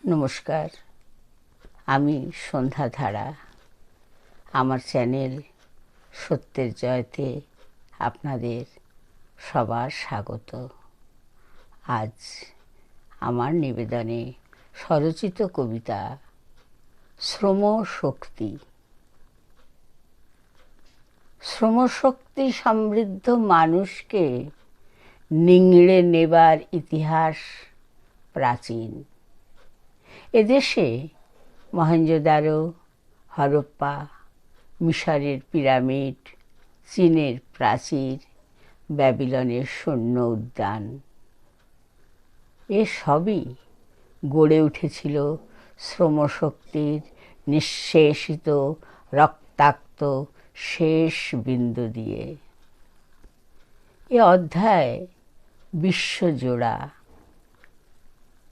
নমস্কার, আমি সন্ধ্যা ধারা। আমার চ্যানেল সত্যের জয়তে আপনাদের সবার স্বাগত। আজ আমার নিবেদনে স্বরচিত কবিতা শ্রম শক্তি। শ্রমশক্তি সমৃদ্ধ মানুষকে নিংড়ে নেবার ইতিহাস প্রাচীন। এদেশে মহেঞ্জোদারো, হরপ্পা, মিশরের পিরামিড, চীনের প্রাচীর, ব্যাবিলনের সৈন্য উদ্যান এসবই গড়ে উঠেছিল শ্রমশক্তির নিঃশেষিত রক্তাক্ত শেষ বিন্দু দিয়ে। এ অধ্যায় বিশ্বজোড়া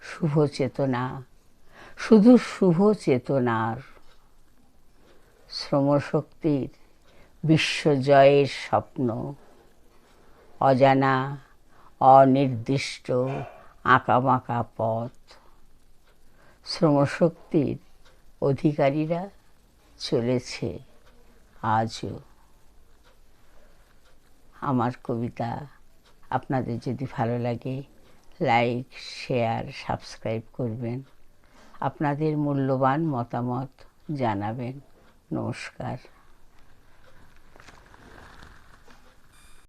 শুভ চেতনা, শুধু শুভ চেতনার। শ্রমশক্তির বিশ্বজয়ের স্বপ্ন, অজানা অনির্দিষ্ট আঁকাবাঁকা পথ। শ্রমশক্তির অধিকারীরা চলেছে আজও। আমার কবিতা আপনাদের যদি ভালো লাগে, লাইক, শেয়ার, সাবস্ক্রাইব করবেন। আপনাদের মূল্যবান মতামত জানাবেন। নমস্কার।